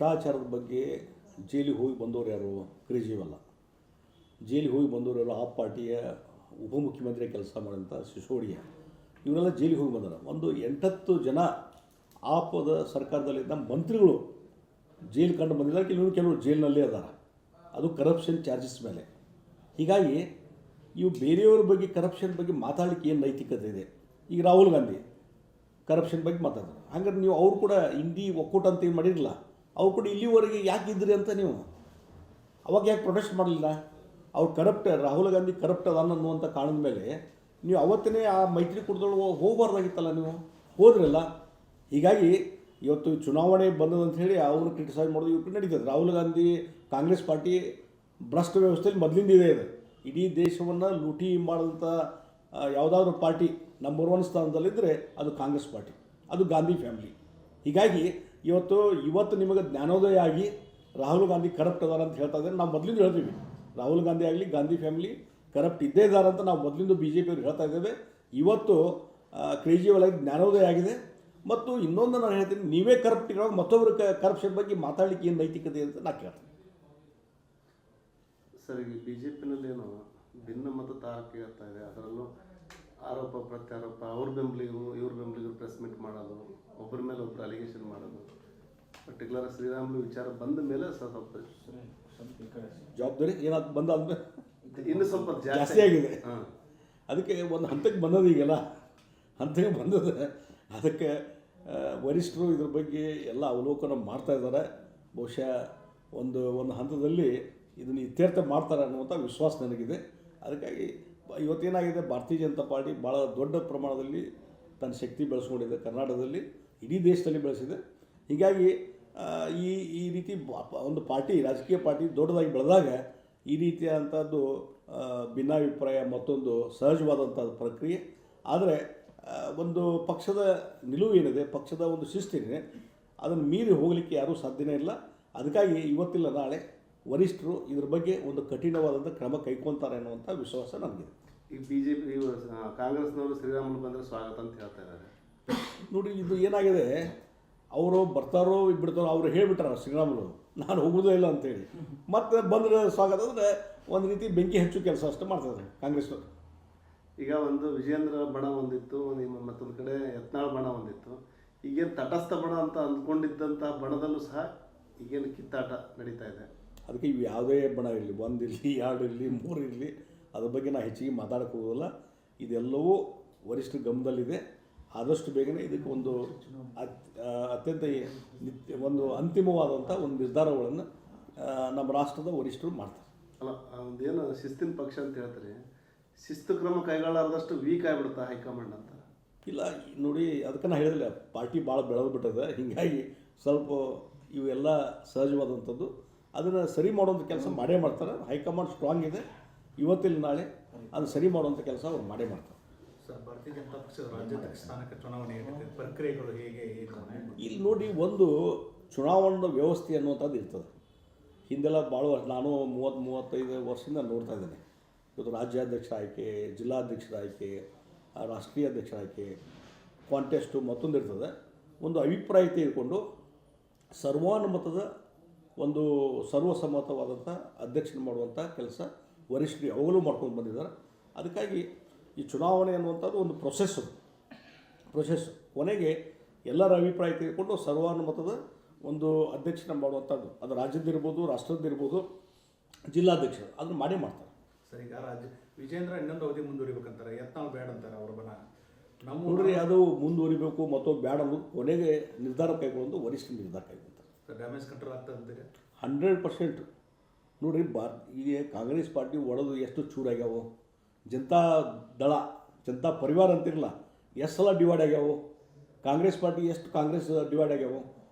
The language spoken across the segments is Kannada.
ಭ್ರಷ್ಟಾಚಾರದ ಬಗ್ಗೆ ಜೈಲಿಗೆ ಹೋಗಿ ಬಂದವರು ಯಾರು? ಕೇಜ್ರಿವಾಲ್. ಜೈಲಿಗೆ ಹೋಗಿ ಬಂದವರು ಯಾರು? ಆ ಪಾರ್ಟಿಯ ಉಪಮುಖ್ಯಮಂತ್ರಿ ಕೆಲಸ ಮಾಡಿದಂಥ ಸಿಸೋಡಿಯಾ. ಇವರೆಲ್ಲ ಜೈಲಿಗೆ ಹೋಗಿ ಬಂದಾರ. ಒಂದು 8-10 ಜನ ಆಪದ ಸರ್ಕಾರದಲ್ಲಿದ್ದ ಮಂತ್ರಿಗಳು ಜೈಲು ಕಂಡು ಬಂದಿಲ್ಲ. ಕೆಲವರು ಜೈಲಿನಲ್ಲೇ ಅದಾರ, ಅದು ಕರಪ್ಷನ್ ಚಾರ್ಜಸ್ ಮೇಲೆ. ಹೀಗಾಗಿ ಇವು ಬೇರೆಯವ್ರ ಬಗ್ಗೆ ಕರಪ್ಷನ್ ಬಗ್ಗೆ ಮಾತಾಡಲಿಕ್ಕೆ ಏನು ನೈತಿಕತೆ ಇದೆ? ಈಗ ರಾಹುಲ್ ಗಾಂಧಿ ಕರಪ್ಷನ್ ಬಗ್ಗೆ ಮಾತಾಡ್ತಾರೆ. ಹಂಗಾರೆ ನೀವು ಅವ್ರು ಕೂಡ ಇಂಡಿ ಒಕ್ಕೂಟ ಅಂತ ಏನು ಮಾಡಿರಲಿಲ್ಲ, ಅವ್ರು ಕೂಡ ಇಲ್ಲಿವರೆಗೆ ಯಾಕೆ ಇದ್ರಿ ಅಂತ ನೀವು ಅವಾಗ ಯಾಕೆ ಪ್ರೊಟೆಸ್ಟ್ ಮಾಡಲಿಲ್ಲ? ಅವ್ರು ಕರಪ್ಟ್, ರಾಹುಲ್ ಗಾಂಧಿ ಕರಪ್ಟ್ ಅದಾನ ಅನ್ನುವಂಥ ಕಾರಣದ ಮೇಲೆ ನೀವು ಅವತ್ತೇ ಆ ಮೈತ್ರಿಕೂಟದೊಳಗೆ ಹೋಗಬಾರ್ದಾಗಿತ್ತಲ್ಲ, ನೀವು ಹೋದ್ರಲ್ಲ. ಹೀಗಾಗಿ ಇವತ್ತು ಚುನಾವಣೆ ಬಂದದಂತ ಹೇಳಿ ಅವ್ರು ಕ್ರಿಟಿಸೈಸ್ ಮಾಡೋದು ಇವ್ರು ನಡೀತದೆ. ರಾಹುಲ್ ಗಾಂಧಿ ಕಾಂಗ್ರೆಸ್ ಪಾರ್ಟಿ ಭ್ರಷ್ಟ ವ್ಯವಸ್ಥೆಯಲ್ಲಿ ಮೊದಲಿಂದ ಇದೆ. ಇಡೀ ದೇಶವನ್ನು ಲೂಟಿ ಮಾಡಿದಂಥ ಯಾವುದಾದ್ರೂ ಪಾರ್ಟಿ ನಂಬರ್ 1 ಸ್ಥಾನದಲ್ಲಿದ್ದರೆ ಅದು ಕಾಂಗ್ರೆಸ್ ಪಾರ್ಟಿ, ಅದು ಗಾಂಧಿ ಫ್ಯಾಮಿಲಿ. ಹೀಗಾಗಿ ಇವತ್ತು ನಿಮಗೆ ಜ್ಞಾನೋದಯ ಆಗಿ ರಾಹುಲ್ ಗಾಂಧಿ ಕರಪ್ಟ್ ಅದಾರ ಅಂತ ಹೇಳ್ತಾ ಇದ್ದಾರೆ. ನಾವು ಮೊದಲಿಂದ ಹೇಳ್ತೀವಿ, ರಾಹುಲ್ ಗಾಂಧಿ ಆಗಲಿ ಗಾಂಧಿ ಫ್ಯಾಮಿಲಿ ಕರಪ್ಟ್ ಇದ್ದೇ ಇದ್ದಾರೆ ಅಂತ ನಾವು ಮೊದಲಿಂದ BJP ಅವ್ರು ಹೇಳ್ತಾ ಇದ್ದೇವೆ. ಇವತ್ತು ಕೇಜ್ರಿವಾಲ್ ಜ್ಞಾನೋದಯ ಆಗಿದೆ. ಮತ್ತು ಇನ್ನೊಂದು ನಾನು ಹೇಳ್ತೀನಿ, ನೀವೇ ಕರಪ್ಟ್ ಇರೋವಾಗ ಮತ್ತೊಬ್ಬರು ಕರಪ್ಷನ್ ಬಗ್ಗೆ ಮಾತಾಡಲಿಕ್ಕೆ ಏನು ನೈತಿಕತೆ ಅಂತ ನಾನು ಕೇಳ್ತೀನಿ. ಸರ್, ಈಗ BJPನಲ್ಲೇನು ಭಿನ್ನ ಮತ ತಾರಕೆ ಆಗ್ತಾ ಇದೆ. ಅದರಲ್ಲೂ ಆರೋಪ ಪ್ರತ್ಯಾರೋಪ, ಅವ್ರ ಬೆಂಬಲಿಗರು ಇವ್ರ ಬೆಂಬಲಿಗರು ಪ್ರೆಸ್ ಮೀಟ್ ಮಾಡೋದು, ಒಬ್ಬರ ಮೇಲೆ ಒಬ್ಬರು ಅಲಿಗೇಷನ್ ಮಾಡೋದು. ಪರ್ಟಿಕ್ಯುಲರ್ ಶ್ರೀರಾಮುಲು ವಿಚಾರ ಬಂದ ಮೇಲೆ ಸ್ವಲ್ಪ ಜವಾಬ್ದಾರಿ ಏನಾದ್ರು ಬಂದಾದ್ಮೇಲೆ ಇನ್ನು ಸ್ವಲ್ಪ ಜಾಸ್ತಿ ಆಗಿದೆ. ಅದಕ್ಕೆ ಒಂದು ಹಂತಕ್ಕೆ ಬಂದದ, ಈಗೆಲ್ಲ ಹಂತಕ್ಕೆ ಬಂದದ. ಅದಕ್ಕೆ ವರಿಷ್ಠರು ಇದ್ರ ಬಗ್ಗೆ ಎಲ್ಲ ಅವಲೋಕನ ಮಾಡ್ತಾ ಇದ್ದಾರೆ. ಬಹುಶಃ ಒಂದು ಹಂತದಲ್ಲಿ ಇದನ್ನು ಇತ್ಯರ್ಥ ಮಾಡ್ತಾರೆ ಅನ್ನುವಂಥ ವಿಶ್ವಾಸ ನನಗಿದೆ. ಅದಕ್ಕಾಗಿ ಇವತ್ತೇನಾಗಿದೆ, ಭಾರತೀಯ ಜನತಾ ಪಾರ್ಟಿ ಭಾಳ ದೊಡ್ಡ ಪ್ರಮಾಣದಲ್ಲಿ ತನ್ನ ಶಕ್ತಿ ಬೆಳೆಸ್ಕೊಂಡಿದೆ. ಕರ್ನಾಟಕದಲ್ಲಿ, ಇಡೀ ದೇಶದಲ್ಲಿ ಬೆಳೆಸಿದೆ. ಹೀಗಾಗಿ ಈ ರೀತಿ ಒಂದು ಪಾರ್ಟಿ, ರಾಜಕೀಯ ಪಾರ್ಟಿ ದೊಡ್ಡದಾಗಿ ಬೆಳೆದಾಗ ಈ ರೀತಿಯಾದಂಥದ್ದು ಭಿನ್ನಾಭಿಪ್ರಾಯ ಮತ್ತೊಂದು ಸಹಜವಾದಂಥ ಪ್ರಕ್ರಿಯೆ. ಆದರೆ ಒಂದು ಪಕ್ಷದ ನಿಲುವು ಏನಿದೆ, ಪಕ್ಷದ ಒಂದು ಶಿಸ್ತಿದೆ, ಅದನ್ನು ಮೀರಿ ಹೋಗಲಿಕ್ಕೆ ಯಾರೂ ಸಾಧ್ಯನೇ ಇಲ್ಲ. ಅದಕ್ಕಾಗಿ ಇವತ್ತಿಲ್ಲ ನಾಳೆ ವರಿಷ್ಠರು ಇದ್ರ ಬಗ್ಗೆ ಒಂದು ಕಠಿಣವಾದಂಥ ಕ್ರಮ ಕೈಗೊಳ್ತಾರೆ ಅನ್ನುವಂಥ ವಿಶ್ವಾಸ ನನಗಿದೆ. ಈಗ BJP ಕಾಂಗ್ರೆಸ್ನವರು ಶ್ರೀರಾಮುಲು ಬಂದರೆ ಸ್ವಾಗತ ಅಂತ ಹೇಳ್ತಾ ಇದ್ದಾರೆ. ನೋಡಿ, ಇದು ಏನಾಗಿದೆ, ಅವರು ಬರ್ತಾರೋ ಬಿಡ್ತಾರೋ, ಅವರು ಹೇಳಿಬಿಟ್ಟಾರ ಶ್ರೀರಾಮುಲು ನಾನು ಹೋಗೋದೇ ಇಲ್ಲ ಅಂತೇಳಿ. ಮತ್ತು ಬಂದರೆ ಸ್ವಾಗತ ಅಂದರೆ ಒಂದು ರೀತಿ ಬೆಂಕಿ ಹಚ್ಚು ಕೆಲಸ ಅಷ್ಟೇ ಮಾಡ್ತಾಯಿದ್ದಾರೆ ಕಾಂಗ್ರೆಸ್ನವರು. ಈಗ ಒಂದು ವಿಜೇಂದ್ರ ಬಣ ಒಂದಿತ್ತು, ಮತ್ತೊಂದು ಕಡೆ ಯತ್ನಾಳ್ ಬಣ ಒಂದಿತ್ತು. ಈಗೇನು ತಟಸ್ಥ ಬಣ ಅಂತ ಅಂದ್ಕೊಂಡಿದ್ದಂಥ ಬಣದಲ್ಲೂ ಸಹ ಈಗೇನು ಕಿತ್ತಾಟ ನಡೀತಾ ಇದೆ. ಅದಕ್ಕೆ ಇವು ಯಾವುದೇ ಬಣ ಇರಲಿ, 1 ಇರಲಿ 2 ಇರಲಿ 3 ಇರಲಿ, ಅದ್ರ ಬಗ್ಗೆ ನಾನು ಹೆಚ್ಚಿಗೆ ಮಾತಾಡೋಕ್ಕೆ ಹೋಗೋಲ್ಲ. ಇದೆಲ್ಲವೂ ವರಿಷ್ಠ ಗಮನದಲ್ಲಿದೆ. ಆದಷ್ಟು ಬೇಗನೆ ಇದಕ್ಕೆ ಒಂದು ಅತ್ಯಂತ ಒಂದು ಅಂತಿಮವಾದಂಥ ಒಂದು ನಿರ್ಧಾರಗಳನ್ನು ನಮ್ಮ ರಾಷ್ಟ್ರದ ವರಿಷ್ಠರು ಮಾಡ್ತಾರೆ. ಅಲ್ಲ, ಒಂದೇನು ಶಿಸ್ತಿನ ಪಕ್ಷ ಅಂತ ಹೇಳ್ತಾರೆ, ಶಿಸ್ತು ಕ್ರಮ ಕೈಗೊಳ್ಳಾರ್ದಷ್ಟು ವೀಕ್ ಆಗಿಬಿಡುತ್ತಾ ಹೈಕಮಾಂಡ್ ಅಂತ? ಇಲ್ಲ ನೋಡಿ, ಅದಕ್ಕೆ ನಾನು ಹೇಳಿದಿಲ್ಲ, ಪಾರ್ಟಿ ಭಾಳ ಬೆಳೆದು ಬಿಟ್ಟದೆ. ಹೀಗಾಗಿ ಸ್ವಲ್ಪ ಇವೆಲ್ಲ ಸಹಜವಾದಂಥದ್ದು. ಅದನ್ನು ಸರಿ ಮಾಡುವಂಥ ಕೆಲಸ ಮಾಡೇ ಮಾಡ್ತಾರೆ. ಹೈಕಮಾಂಡ್ ಸ್ಟ್ರಾಂಗ್ ಇದೆ. ಇವತ್ತಿಲ್ಲ ನಾಳೆ ಅದು ಸರಿ ಮಾಡುವಂಥ ಕೆಲಸ ಅವ್ರು ಮಾಡೇ ಮಾಡ್ತಾರೆ. ಸರ್, ಭಾರತೀಯ ಜನತಾ ಪಕ್ಷದ ರಾಜ್ಯಾಧ್ಯಕ್ಷ ಸ್ಥಾನಕ್ಕೆ ಚುನಾವಣೆ ಪ್ರಕ್ರಿಯೆಗಳು ಹೇಗೆ? ಇಲ್ಲಿ ನೋಡಿ, ಒಂದು ಚುನಾವಣಾ ವ್ಯವಸ್ಥೆ ಅನ್ನುವಂಥದ್ದು ಇರ್ತದೆ. ಹಿಂದೆಲ್ಲ ಭಾಳ ನಾನು 30-35 ವರ್ಷದಿಂದ ನೋಡ್ತಾ ಇದ್ದೇನೆ. ಇವತ್ತು ರಾಜ್ಯಾಧ್ಯಕ್ಷರ ಆಯ್ಕೆ, ಜಿಲ್ಲಾಧ್ಯಕ್ಷರ ಆಯ್ಕೆ, ರಾಷ್ಟ್ರೀಯ ಅಧ್ಯಕ್ಷರ ಆಯ್ಕೆ, ಕಾಂಟೆಸ್ಟು ಮತ್ತೊಂದು ಇರ್ತದೆ. ಒಂದು ಅಭಿಪ್ರಾಯ ತೆಗೆದುಕೊಂಡು ಸರ್ವಾನುಮತದ ಒಂದು ಸರ್ವಸಮ್ಮತವಾದಂಥ ಅಧ್ಯಕ್ಷನ ಮಾಡುವಂಥ ಕೆಲಸ ವರಿಷ್ಠರು ಯಾವಾಗಲೂ ಮಾಡ್ಕೊಂಡು ಬಂದಿದ್ದಾರೆ. ಅದಕ್ಕಾಗಿ ಈ ಚುನಾವಣೆ ಅನ್ನುವಂಥದ್ದು ಒಂದು ಪ್ರೊಸೆಸ್ಸು. ಕೊನೆಗೆ ಎಲ್ಲರ ಅಭಿಪ್ರಾಯ ತೆಗೆದುಕೊಂಡು ಸರ್ವಾನುಮತದ ಒಂದು ಅಧ್ಯಕ್ಷನ ಮಾಡುವಂಥದ್ದು, ಅದು ರಾಜ್ಯದ್ದಿರ್ಬೋದು, ರಾಷ್ಟ್ರದ್ದಿರ್ಬೋದು, ಜಿಲ್ಲಾಧ್ಯಕ್ಷರು ಅದನ್ನು ಮಾಡೇ ಮಾಡ್ತಾರೆ. ಸರ್, ಈಗ ವಿಜೇಂದ್ರ ಇನ್ನೊಂದು ಅವಧಿ ಮುಂದುವರಿಬೇಕಂತಾರೆ, ಯತ್ನಾಳ್ ಬೇಡ ಅಂತಾರೆ ಅವ್ರ ಬನ. ನೋಡ್ರಿ, ಅದು ಮುಂದುವರಿಬೇಕು ಮತ್ತು ಬೇಡ ಅನ್ನೋದು ಕೊನೆಗೆ ನಿರ್ಧಾರ ಕೈಗೊಳ್ಳೋದು ವರಿಷ್ಠ ನಿರ್ಧಾರ ಕೈಗೊಳ್ತಾರೆ. ಡ್ಯಾಮೇಜ್ ಕಂಟ್ರೋಲ್ ಆಗ್ತದೆ ಅಂತೀರಿ? 100%. ನೋಡಿರಿ, ಈಗ ಕಾಂಗ್ರೆಸ್ ಪಾರ್ಟಿ ಒಡೆದು ಎಷ್ಟು ಚೂರಾಗ್ಯಾವು. ಜನತಾ ದಳ, ಜನತಾ ಪರಿವಾರ ಅಂತಿರಲ್ಲ, ಎಷ್ಟು ಸಲ ಡಿವೈಡ್ ಆಗ್ಯಾವು. ಕಾಂಗ್ರೆಸ್ ಪಾರ್ಟಿ ಎಷ್ಟು ಡಿವೈಡ್ ಆಗ್ಯಾವು.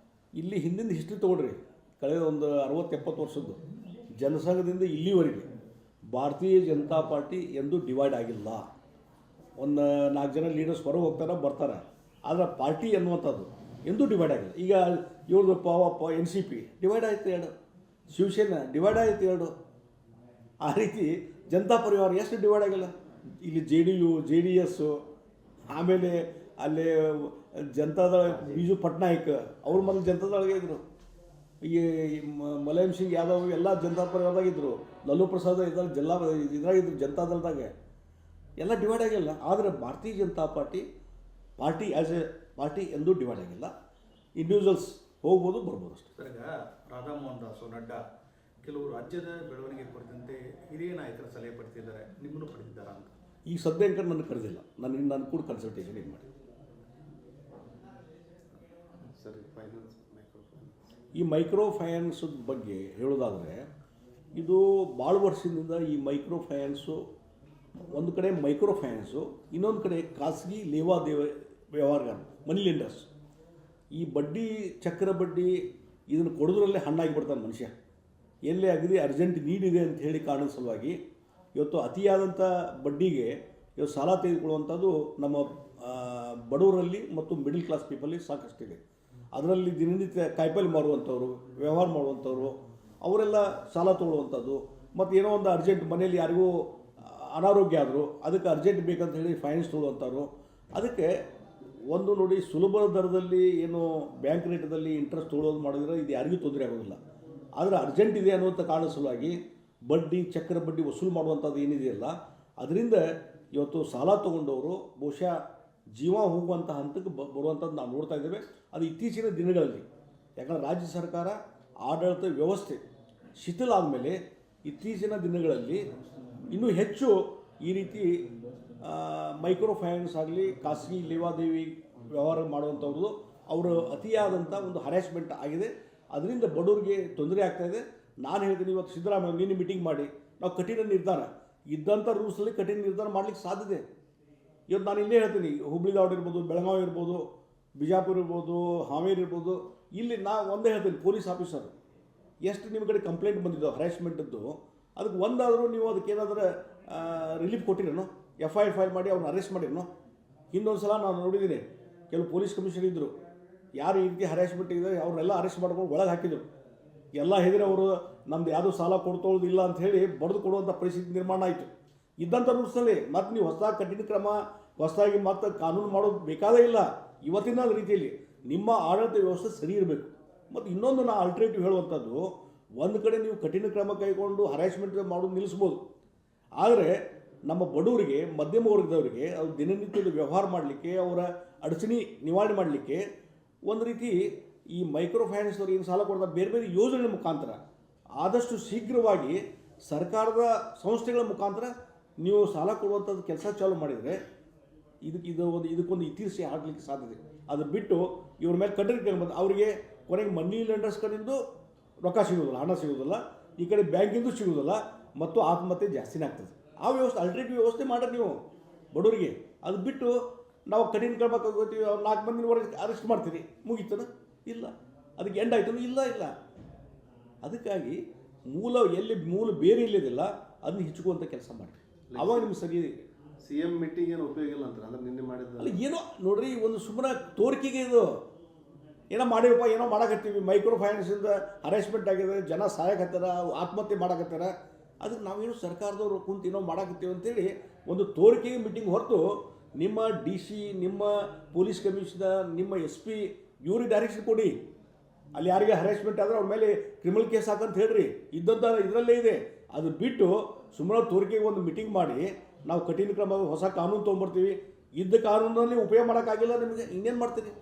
ಇಲ್ಲಿ ಹಿಂದಿನ ಹಿಸ್ಟ್ರಿ ತೊಗೊಳ್ರಿ, ಕಳೆದ ಒಂದು 60-70 ವರ್ಷದ್ದು ಜನಸಂಘದಿಂದ ಇಲ್ಲಿವರೆಗೆ ಭಾರತೀಯ ಜನತಾ ಪಾರ್ಟಿ ಎಂದೂ ಡಿವೈಡ್ ಆಗಿಲ್ಲ. ಒಂದು 4 ಜನ ಲೀಡರ್ಸ್ ಹೊರಗೆ ಹೋಗ್ತಾರೆ, ಬರ್ತಾರೆ, ಆದರೆ ಪಾರ್ಟಿ ಎನ್ನುವಂಥದ್ದು ಎಂದೂ ಡಿವೈಡ್ ಆಗಿಲ್ಲ. ಈಗ ಇವ್ರದ್ದು NCP ಡಿವೈಡ್ ಆಯಿತು 2, ಶಿವಸೇನಾ ಡಿವೈಡ್ ಆಯಿತು 2. ಆ ರೀತಿ ಜನತಾ ಪರಿವಾರ ಎಷ್ಟು ಡಿವೈಡ್ ಆಗಿಲ್ಲ. ಇಲ್ಲಿ JDS, ಆಮೇಲೆ ಅಲ್ಲಿ ಜನತಾದಳ ಬಿಜು ಪಟ್ನಾಯಕ್ ಅವ್ರ ಮೊದಲು ಜನತಾದಳಗೆ ಇದ್ದರು. ಮುಲಾಯಂ ಸಿಂಗ್ ಯಾದವ್ ಎಲ್ಲ ಜನತಾ ಪರಿವಾರದಾಗಿದ್ದರು, ಲಲ್ಲೂ ಪ್ರಸಾದ್ ಇದ್ರಾಗಿದ್ದರು ಜನತಾದಳದಾಗೆ, ಎಲ್ಲ ಡಿವೈಡ್ ಆಗಿಲ್ಲ. ಆದರೆ ಭಾರತೀಯ Janata party as A party ಎಂದೂ ಡಿವೈಡ್ ಆಗಿಲ್ಲ. ಇಂಡಿವಿಜುವಲ್ಸ್ ಹೋಗ್ಬೋದು ಬರ್ಬೋದು ಅಷ್ಟೇ. ಸರ್, ಈಗ ರಾಧಾ ಮೋಹನ್ ದಾಸ್, ನಡ್ಡಾ ಕೆಲವು ರಾಜ್ಯದ ಬೆಳವಣಿಗೆ ಕುರಿತಂತೆ ಹಿರಿಯ ನಾಯಕರ ಸಲಹೆ ಪಡೆದಿದ್ದಾರೆ, ನಿಮ್ಮನ್ನು ಪಡೆದಿದ್ದಾರಾ ಅಂತ? ಈ ಸದ್ಯಕ್ಕೆ ನನ್ನ ಕರೆದಿಲ್ಲ, ನಾನು ಕೂಡ ಕನ್ಸಲ್ಟೇಷನ್ ಇದು ಮಾಡಿ. ಸರಿ, ಫೈನಾನ್ಸ್, ಮೈಕ್ರೋ ಫೈನಾನ್ಸ್, ಈ ಮೈಕ್ರೋ ಫೈನಾನ್ಸ್ ಬಗ್ಗೆ ಹೇಳೋದಾದರೆ, ಇದು ಭಾಳ ವರ್ಷದಿಂದ ಈ ಮೈಕ್ರೋ ಫೈನಾನ್ಸು ಒಂದು ಕಡೆ ಮೈಕ್ರೋ ಫೈನಾನ್ಸು, ಇನ್ನೊಂದು ಕಡೆ ಖಾಸಗಿ ವ್ಯವಹಾರಗಾರ, ಮನಿ ಲೆಂಡರ್ಸ್. ಈ ಬಡ್ಡಿ, ಚಕ್ರ ಬಡ್ಡಿ ಇದನ್ನು ಕೊಡೋದ್ರಲ್ಲೇ ಹಣ್ಣಾಗಿ ಬಿಡ್ತಾನೆ ಮನುಷ್ಯ. ಎಲ್ಲೇ ಅಗದಿ ಅರ್ಜೆಂಟ್ ನೀಡ್ ಇದೆ ಅಂತ ಹೇಳಿ ಕಾರಣದ ಸಲುವಾಗಿ ಇವತ್ತು ಅತಿಯಾದಂಥ ಬಡ್ಡಿಗೆ ಇವತ್ತು ಸಾಲ ತೆಗೆದುಕೊಳ್ಳುವಂಥದ್ದು ನಮ್ಮ ಬಡವರಲ್ಲಿ ಮತ್ತು ಮಿಡಲ್ ಕ್ಲಾಸ್ ಪೀಪಲ್ಲಿ ಸಾಕಷ್ಟಿದೆ. ಅದರಲ್ಲಿ ದಿನನಿತ್ಯ ಕಾಯಿಪಲ್ಲೆ ಮಾರುವಂಥವ್ರು, ವ್ಯವಹಾರ ಮಾಡುವಂಥವ್ರು, ಅವರೆಲ್ಲ ಸಾಲ ತೊಗೊಳ್ಳುವಂಥದ್ದು. ಮತ್ತು ಏನೋ ಒಂದು ಅರ್ಜೆಂಟ್ ಮನೇಲಿ ಯಾರಿಗೂ ಅನಾರೋಗ್ಯ ಆದರೂ ಅದಕ್ಕೆ ಅರ್ಜೆಂಟ್ ಬೇಕಂತ ಹೇಳಿ ಫೈನಾನ್ಸ್ ತೊಗೊಳ್ಳುವಂಥವ್ರು. ಅದಕ್ಕೆ ಒಂದು ನೋಡಿ, ಸುಲಭ ದರದಲ್ಲಿ ಏನು ಬ್ಯಾಂಕ್ ರೇಟದಲ್ಲಿ ಇಂಟ್ರೆಸ್ಟ್ ತೊಗೊಳೋದು ಮಾಡಿದ್ರೆ ಇದು ಯಾರಿಗೂ ತೊಂದರೆ ಆಗೋದಿಲ್ಲ. ಆದರೆ ಅರ್ಜೆಂಟ್ ಇದೆ ಅನ್ನುವಂಥ ಕಾರಣದ ಸಲುವಾಗಿ ಬಡ್ಡಿ, ಚಕ್ರ ಬಡ್ಡಿ ವಸೂಲು ಮಾಡುವಂಥದ್ದು ಏನಿದೆಯಲ್ಲ, ಅದರಿಂದ ಇವತ್ತು ಸಾಲ ತೊಗೊಂಡವರು ಬಹುಶಃ ಜೀವ ಹೋಗುವಂಥ ಹಂತಕ್ಕೆ ಬರುವಂಥದ್ದು ನಾವು ನೋಡ್ತಾ ಇದ್ದೇವೆ. ಅದು ಇತ್ತೀಚಿನ ದಿನಗಳಲ್ಲಿ, ಯಾಕಂದರೆ ರಾಜ್ಯ ಸರ್ಕಾರ ಆಡಳಿತ ವ್ಯವಸ್ಥೆ ಶಿಥಿಲ ಆದಮೇಲೆ ಇತ್ತೀಚಿನ ದಿನಗಳಲ್ಲಿ ಇನ್ನೂ ಹೆಚ್ಚು ಈ ರೀತಿ ಮೈಕ್ರೋ ಫೈನಾನ್ಸ್ ಆಗಲಿ, ಖಾಸಗಿ ಲೇವಾದೇವಿ ವ್ಯವಹಾರ ಮಾಡುವಂಥವ್ರದ್ದು ಅವರು ಅತಿಯಾದಂಥ ಒಂದು ಹರ್ಯಾಸ್ಮೆಂಟ್ ಆಗಿದೆ. ಅದರಿಂದ ಬಡವರಿಗೆ ತೊಂದರೆ ಆಗ್ತಾಯಿದೆ. ನಾನು ಹೇಳ್ತೀನಿ, ಇವತ್ತು ಸಿದ್ದರಾಮಯ್ಯ ನಿನ್ನೆ ಮೀಟಿಂಗ್ ಮಾಡಿ ನಾವು ಕಠಿಣ ನಿರ್ಧಾರ ಇದ್ದಂಥ ರೂಲ್ಸಲ್ಲಿ ಕಠಿಣ ನಿರ್ಧಾರ ಮಾಡಲಿಕ್ಕೆ ಸಾಧ್ಯತೆ. ಇವತ್ತು ನಾನು ಇಲ್ಲೇ ಹೇಳ್ತೀನಿ, ಹುಬ್ಳಿ ಧಾರವಾಡ ಇರ್ಬೋದು, ಬೆಳಗಾವಿ ಇರ್ಬೋದು, ಬಿಜಾಪುರ ಇರ್ಬೋದು, ಹಾವೇರಿ ಇರ್ಬೋದು, ಇಲ್ಲಿ ಒಂದೇ ಹೇಳ್ತೀನಿ, ಪೊಲೀಸ್ ಆಫೀಸರ್ ಎಷ್ಟು ನಿಮ್ಮ ಕಡೆ ಕಂಪ್ಲೇಂಟ್ ಬಂದಿದ್ದೋ ಹರ್ಯಾಸ್ಮೆಂಟದ್ದು, ಅದಕ್ಕೆ ಒಂದಾದರೂ ನೀವು ಅದಕ್ಕೇನಾದರೂ ರಿಲೀಫ್ ಕೊಟ್ಟಿರೇನೋ, FIR ಫೈಲ್ ಮಾಡಿ ಅವ್ರನ್ನ ಅರೆಸ್ಟ್ ಮಾಡಿರೇನೋ? ಇನ್ನೊಂದು ಸಲ ನಾನು ನೋಡಿದ್ದೀನಿ, ಕೆಲವು ಪೊಲೀಸ್ ಕಮಿಷನರ್ ಇದ್ದರು, ಯಾರು ಈ ರೀತಿ ಹರ್ಯಾಸ್ಮೆಂಟ್ ಇದೆ ಅವ್ರನ್ನೆಲ್ಲ ಅರೆಸ್ಟ್ ಮಾಡ್ಕೊಂಡು ಒಳಗೆ ಹಾಕಿದರು. ಎಲ್ಲ ಹೆದರಿ ಅವರು ನಮ್ದು ಯಾವುದೂ ಸಾಲ ಕೊಡ್ತೋದಿಲ್ಲ ಅಂತ ಹೇಳಿ ಬರೆದು ಕೊಡುವಂಥ ಪರಿಸ್ಥಿತಿ ನಿರ್ಮಾಣ ಆಯಿತು. ಇದ್ದಂಥ ರೂಲ್ಸ್ನಲ್ಲಿ ಮತ್ತು ನೀವು ಹೊಸದಾಗಿ ಕಠಿಣ ಕ್ರಮ, ಹೊಸದಾಗಿ ಮತ್ತು ಕಾನೂನು ಮಾಡೋದು ಬೇಕಾದೇ ಇಲ್ಲ. ಇವತ್ತಿನ ರೀತಿಯಲ್ಲಿ ನಿಮ್ಮ ಆಡಳಿತ ವ್ಯವಸ್ಥೆ ಸರಿ ಇರಬೇಕು. ಮತ್ತು ಇನ್ನೊಂದು ನಾನು ಆಲ್ಟರ್ನೇಟಿವ್ ಹೇಳುವಂಥದ್ದು, ಒಂದು ಕಡೆ ನೀವು ಕಠಿಣ ಕ್ರಮ ಕೈಗೊಂಡು ಹರ್ಯಾಸ್ಮೆಂಟ್ ಮಾಡೋದು ನಿಲ್ಲಿಸ್ಬೋದು, ಆದರೆ ನಮ್ಮ ಬಡವರಿಗೆ, ಮಧ್ಯಮ ವರ್ಗದವರಿಗೆ ಅವ್ರು ದಿನನಿತ್ಯದ ವ್ಯವಹಾರ ಮಾಡಲಿಕ್ಕೆ, ಅವರ ಅಡಚಣೆ ನಿವಾರಣೆ ಮಾಡಲಿಕ್ಕೆ ಒಂದು ರೀತಿ ಈ ಮೈಕ್ರೋ ಫೈನಾನ್ಸ್ನವ್ರು ಏನು ಸಾಲ ಕೊಡ್ತಾರೆ ಬೇರೆ ಬೇರೆ ಯೋಜನೆ ಮುಖಾಂತರ ಆದಷ್ಟು ಶೀಘ್ರವಾಗಿ ಸರ್ಕಾರದ ಸಂಸ್ಥೆಗಳ ಮುಖಾಂತರ ನೀವು ಸಾಲ ಕೊಡುವಂಥದ್ದು ಕೆಲಸ ಚಾಲೂ ಮಾಡಿದರೆ ಇದಕ್ಕೊಂದು ಇತಿಹಾಸ ಆಗಲಿಕ್ಕೆ ಸಾಧ್ಯತೆ. ಅದು ಬಿಟ್ಟು ಇವ್ರ ಮೇಲೆ ಕಟ್ಟಡ ಬಂದು ಅವರಿಗೆ ಕೊನೆಗೆ ಮನಿ ಲೆಂಡರ್ಸ್ ಕಡೆಯಿಂದ ರೊಕ್ಕ ಸಿಗೋದಿಲ್ಲ, ಹಣ ಸಿಗೋದಿಲ್ಲ, ಈ ಕಡೆ ಬ್ಯಾಂಕಿಂದು ಸಿಗೋದಿಲ್ಲ, ಮತ್ತು ಆತ್ಮಹತ್ಯೆ ಜಾಸ್ತಿನೇ ಆಗ್ತದೆ. ಆ ವ್ಯವಸ್ಥೆ ಆಲ್ಟರ್ನೇಟಿವ್ ವ್ಯವಸ್ಥೆ ಮಾಡಿರಿ ನೀವು ಬಡವರಿಗೆ. ಅದು ಬಿಟ್ಟು ನಾವು ಕಠಿಣ ಕ್ರಮ ತಗೋತೀವಿ, 4 ಮಂದಿನವರೆಗೆ ಅರೆಸ್ಟ್ ಮಾಡ್ತೀರಿ, ಮುಗೀತನ? ಇಲ್ಲ. ಅದಕ್ಕೆ ಎಂಡ್ ಆಯ್ತು? ಇಲ್ಲ. ಅದಕ್ಕಾಗಿ ಮೂಲ ಬೇರೆ ಇಲ್ಲದಿಲ್ಲ, ಅದನ್ನ ಹೆಚ್ಚುವಂಥ ಕೆಲಸ ಮಾಡಿ, ಅವಾಗ ನಿಮ್ಗೆ ಸರಿ. CM ಮೀಟಿಂಗ್ ಏನು ಉಪಯೋಗ ಇಲ್ಲ ಅಂತಾರೆ, ಅಂದ್ರೆ ನಿನ್ನೆ ಮಾಡಿದ ಅಲ್ಲ, ಏನೋ ನೋಡ್ರಿ, ಒಂದು ಸುಮ್ಮನೆ ತೋರಿಕೆಗೆ ಇದು ಏನೋ ಮಾಡಿವಪ್ಪ, ಏನೋ ಮಾಡಕತ್ತೀವಿ, ಮೈಕ್ರೋ ಫೈನಾನ್ಸಿಂದ ಹರ್ಯಾಸ್ಮೆಂಟ್ ಆಗಿದೆ, ಜನ ಸಾಯಕತ್ತಾರ, ಆತ್ಮಹತ್ಯೆ ಮಾಡಕತ್ತಾರ, ಅದಕ್ಕೆ ನಾವೇನು ಸರ್ಕಾರದವ್ರು ಕುಂತು ಏನೋ ಮಾಡಕತ್ತೀವಿ ಅಂತೇಳಿ ಒಂದು ತೋರಿಕೆಗೆ ಮೀಟಿಂಗ್ ಹೊರತು ನಿಮ್ಮ DC, ನಿಮ್ಮ ಪೊಲೀಸ್ ಕಮಿಷನರ್, ನಿಮ್ಮ SP ಇವ್ರಿಗೆ ಡೈರೆಕ್ಷನ್ ಕೊಡಿ. ಅಲ್ಲಿ ಯಾರಿಗೆ ಹರ್ಯಾಸ್ಮೆಂಟ್ ಆದರೆ ಅವ್ರ ಮೇಲೆ ಕ್ರಿಮಿನಲ್ ಕೇಸ್ ಹಾಕಂತ ಹೇಳ್ರಿ, ಇದರಲ್ಲೇ ಇದೆ. ಅದು ಬಿಟ್ಟು ಸುಮ್ಮನೆ ತೋರಿಕೆಗೆ ಒಂದು ಮೀಟಿಂಗ್ ಮಾಡಿ ನಾವು ಕಠಿಣ ಕ್ರಮ, ಹೊಸ ಕಾನೂನು ತೊಗೊಂಬರ್ತೀವಿ, ಇದ್ದ ಕಾನೂನಲ್ಲಿ ಉಪಯೋಗ ಮಾಡೋಕ್ಕಾಗಿಲ್ಲ ನಿಮಗೆ, ಇನ್ನೇನು ಮಾಡ್ತೀರಿ?